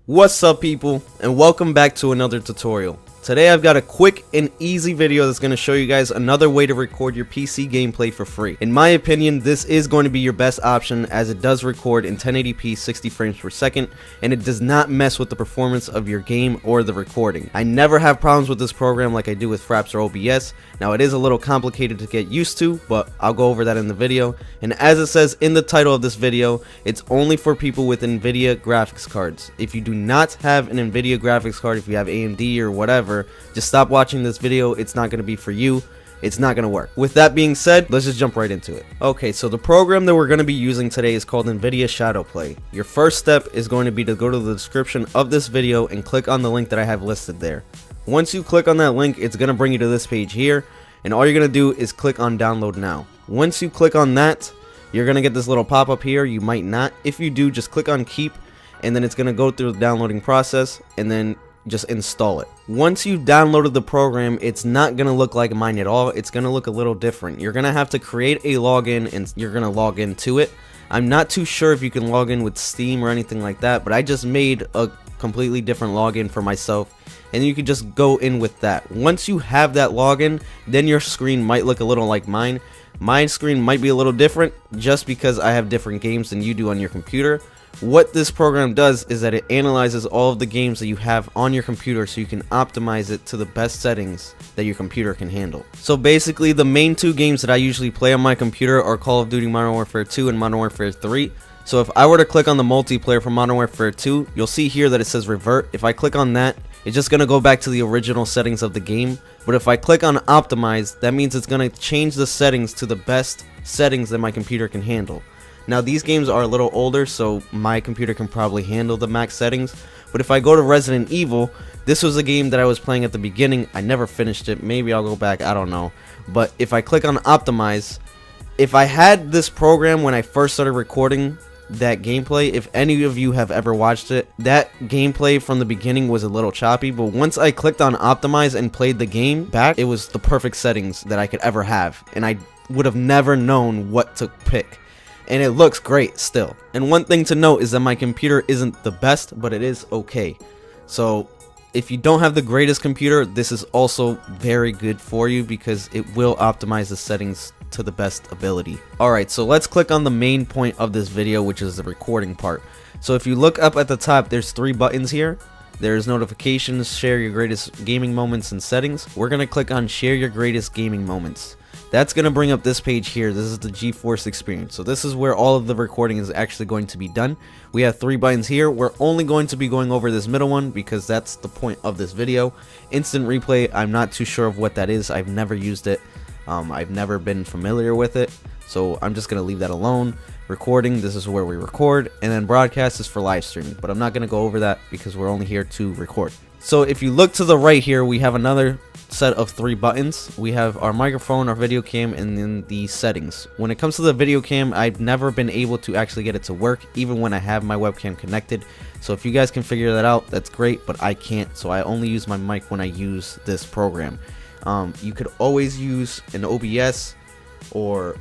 What's up people, and welcome back to another tutorial. Today I've got a quick and easy video that's going to show you guys another way to record your PC gameplay for free. In my opinion, this is going to be your best option as it does record in 1080p 60 frames per second and it does not mess with the performance of your game or the recording. I never have problems with this program like I do with Fraps or OBS. Now it is a little complicated to get used to, but I'll go over that in the video. And as it says in the title of this video, it's only for people with Nvidia graphics cards. If you do not have an Nvidia graphics card, if you have AMD or whatever, just stop watching this video. It's not going to be for you. It's not going to work. With that being said, let's just jump right into it. Okay, so the program that we're going to be using today is called Nvidia Shadowplay. Your first step is going to be to go to the description of this video and click on the link that I have listed there. Once you click on that link, it's going to bring you to this page here, and all you're going to do is click on download now. Once you click on that, you're going to get this little pop-up here. You might not. If you do, just click on keep, and then it's going to go through the downloading process, and then just install it. Once you've downloaded the program, it's not going to look like mine at all. It's going to look a little different. You're going to have to create a login and you're going to log into it. I'm not too sure if you can log in with Steam or anything like that, but I just made a completely different login for myself and you can just go in with that. Once you have that login, then your screen might look a little like mine. My screen might be a little different just because I have different games than you do on your computer. What this program does is that it analyzes all of the games that you have on your computer so you can optimize it to the best settings that your computer can handle. So basically the main two games that I usually play on my computer are Call of Duty Modern Warfare 2 and Modern Warfare 3. So if I were to click on the multiplayer for Modern Warfare 2, you'll see here that it says revert. If I click on that, it's just going to go back to the original settings of the game. But if I click on optimize, that means it's going to change the settings to the best settings that my computer can handle. Now these games are a little older, so my computer can probably handle the max settings. But if I go to Resident Evil, this was a game that I was playing at the beginning. I never finished it. Maybe I'll go back, I don't know. But if I click on optimize, if I had this program when I first started recording that gameplay, if any of you have ever watched it, that gameplay from the beginning was a little choppy. But once I clicked on optimize and played the game back, it was the perfect settings that I could ever have. And I would have never known what to pick. And it looks great still. And one thing to note is that my computer isn't the best, but it is okay. So if you don't have the greatest computer, this is also very good for you because it will optimize the settings to the best ability. Alright, so let's click on the main point of this video, which is the recording part. So if you look up at the top, there's three buttons here. There's notifications, share your greatest gaming moments, and settings. We're going to click on share your greatest gaming moments. That's going to bring up this page here. This is the GeForce experience. So this is where all of the recording is actually going to be done. We have three buttons here. We're only going to be going over this middle one because that's the point of this video. Instant replay, I'm not too sure of what that is. I've never used it. I've never been familiar with it. So I'm just going to leave that alone. Recording, this is where we record. And then broadcast is for live streaming. But I'm not going to go over that because we're only here to record. So if you look to the right here, we have another set of three buttons. We have our microphone, our video cam, and then the settings. When it comes to the video cam, I've never been able to actually get it to work even when I have my webcam connected. So if you guys can figure that out, that's great, but I can't. So I only use my mic when I use this program. You could always use an OBS or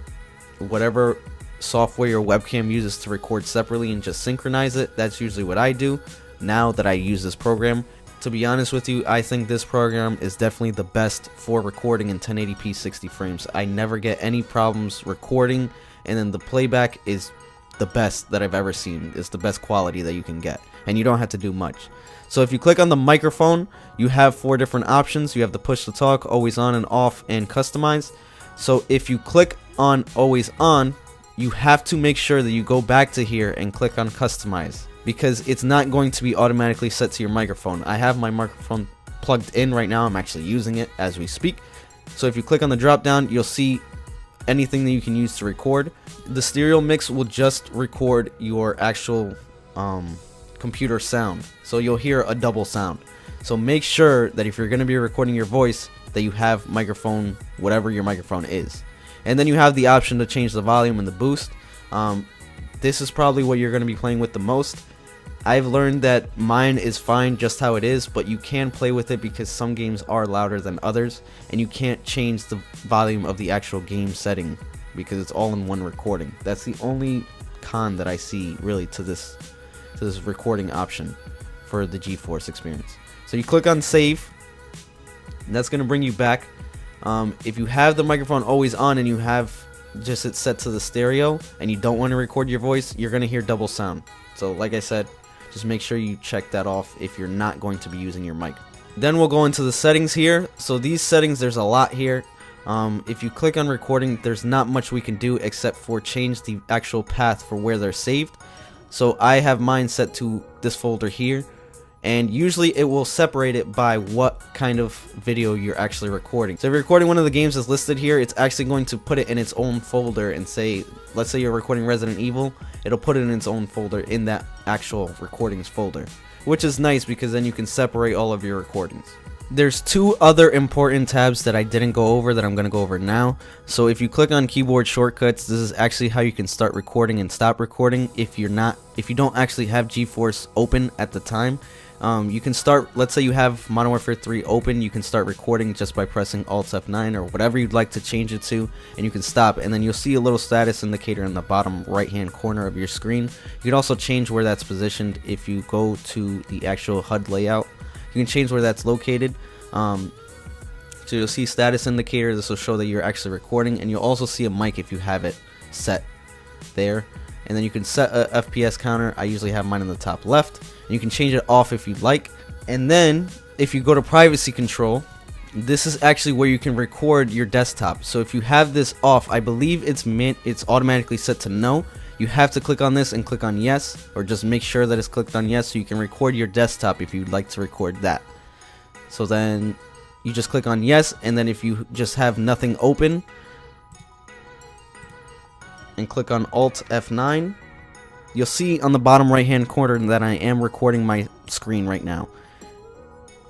whatever software your webcam uses to record separately and just synchronize it. That's usually what I do now that I use this program. To be honest with you, I think this program is definitely the best for recording in 1080p 60 frames. I never get any problems recording, and then the playback is the best that I've ever seen. It's the best quality that you can get, and you don't have to do much. So if you click on the microphone, you have four different options. You have the push to talk, always on and off, and customize. So if you click on always on, you have to make sure that you go back to here and click on customize, because it's not going to be automatically set to your microphone. I have my microphone plugged in right now. I'm actually using it as we speak. So if you click on the drop down, you'll see anything that you can use to record. The stereo mix will just record your actual computer sound. So you'll hear a double sound. So make sure that if you're going to be recording your voice, that you have microphone, whatever your microphone is. And then you have the option to change the volume and the boost. This is probably what you're going to be playing with the most. I've learned that mine is fine just how it is, but you can play with it because some games are louder than others, and you can't change the volume of the actual game setting because it's all in one recording. That's the only con that I see really to this recording option for the GeForce experience. So you click on save, and that's going to bring you back. If you have the microphone always on and you have just it set to the stereo and you don't want to record your voice, you're going to hear double sound. So like I said, just make sure you check that off if you're not going to be using your mic. Then we'll go into the settings here. So these settings, there's a lot here. If you click on recording, there's not much we can do except for change the actual path for where they're saved. So I have mine set to this folder here, and usually it will separate it by what kind of video you're actually recording. So if you're recording one of the games that's listed here, it's actually going to put it in its own folder and say, let's say you're recording Resident Evil, it'll put it in its own folder in that actual recordings folder, which is nice because then you can separate all of your recordings. There's two other important tabs that I didn't go over that I'm going to go over now. So if you click on keyboard shortcuts, this is actually how you can start recording and stop recording if you don't actually have GeForce open at the time. You can start, let's say you have Modern Warfare 3 open, you can start recording just by pressing Alt F9 or whatever you'd like to change it to, and you can stop, and then you'll see a little status indicator in the bottom right hand corner of your screen. You can also change where that's positioned if you go to the actual HUD layout. You can change where that's located. So you'll see status indicator, this will show that you're actually recording, and you'll also see a mic if you have it set there. And then you can set a FPS counter. I usually have mine in the top left. And you can change it off if you'd like. And then if you go to privacy control, this is actually where you can record your desktop. So if you have this off, I believe it's automatically set to no. You have to click on this and click on yes, or just make sure that it's clicked on yes so you can record your desktop if you'd like to record that. So then you just click on yes, and then if you just have nothing open and click on Alt F9, you'll see on the bottom right hand corner that I am recording my screen right now.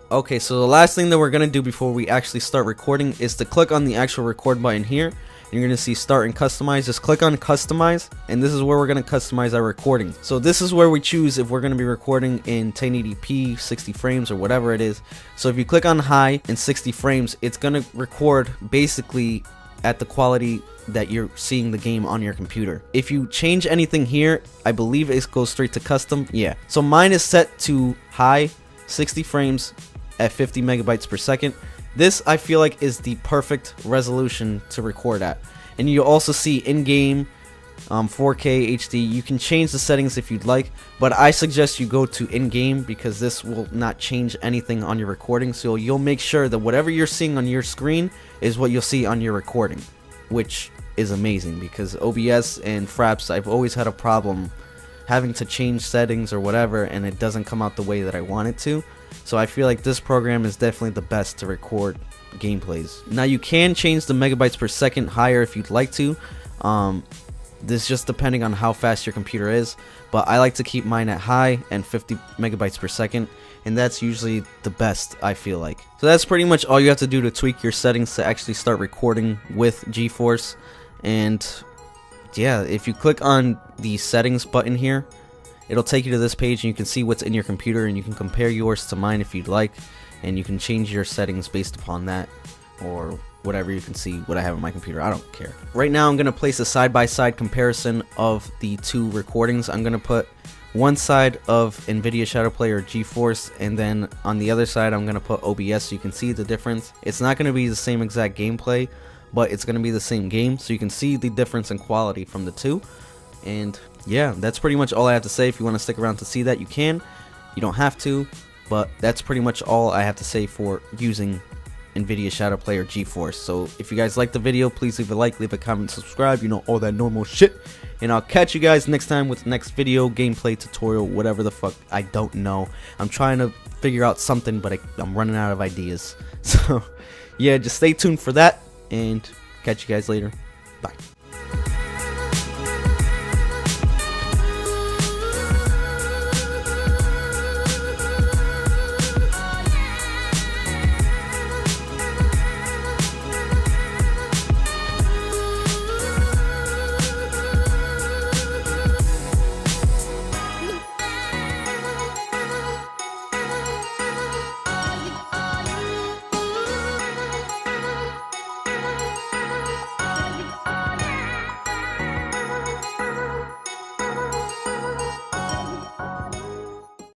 Okay, so the last thing that we're going to do before we actually start recording is to click on the actual record button here. You're going to see start and customize. Just click on customize, and this is where we're going to customize our recording. So this is where we choose if we're going to be recording in 1080p, 60 frames, or whatever it is. So if you click on high and 60 frames, it's going to record basically at the quality that you're seeing the game on your computer. If you change anything here, I believe it goes straight to custom. Yeah, so mine is set to high, 60 frames at 50 megabytes per second. This, I feel like, is the perfect resolution to record at. And you'll also see in-game 4K HD. You can change the settings if you'd like, but I suggest you go to in-game because this will not change anything on your recording. So you'll make sure that whatever you're seeing on your screen is what you'll see on your recording, which is amazing because OBS and Fraps, I've always had a problem having to change settings or whatever, and it doesn't come out the way that I want it to. So I feel like this program is definitely the best to record gameplays. Now you can change the megabytes per second higher if you'd like to. This just depending on how fast your computer is, but I like to keep mine at high and 50 megabytes per second, and that's usually the best, I feel like. So that's pretty much all you have to do to tweak your settings to actually start recording with GeForce. And yeah, if you click on the settings button here, it'll take you to this page and you can see what's in your computer, and you can compare yours to mine if you'd like, and you can change your settings based upon that or whatever. You can see what I have on my computer. I don't care. Right now I'm going to place a side-by-side comparison of the two recordings. I'm going to put one side of Nvidia ShadowPlay or GeForce, and then on the other side I'm going to put OBS so you can see the difference. It's not going to be the same exact gameplay, but it's going to be the same game, so you can see the difference in quality from the two. And yeah, that's pretty much all I have to say. If you want to stick around to see that, you can. You don't have to, but that's pretty much all I have to say for using Nvidia ShadowPlay or GeForce. So if you guys like the video, please leave a like, leave a comment, subscribe, you know, all that normal shit. And I'll catch you guys next time with the next video, gameplay, tutorial, whatever the fuck. I don't know. I'm trying to figure out something, but I'm running out of ideas. So yeah, just stay tuned for that, and catch you guys later. Bye.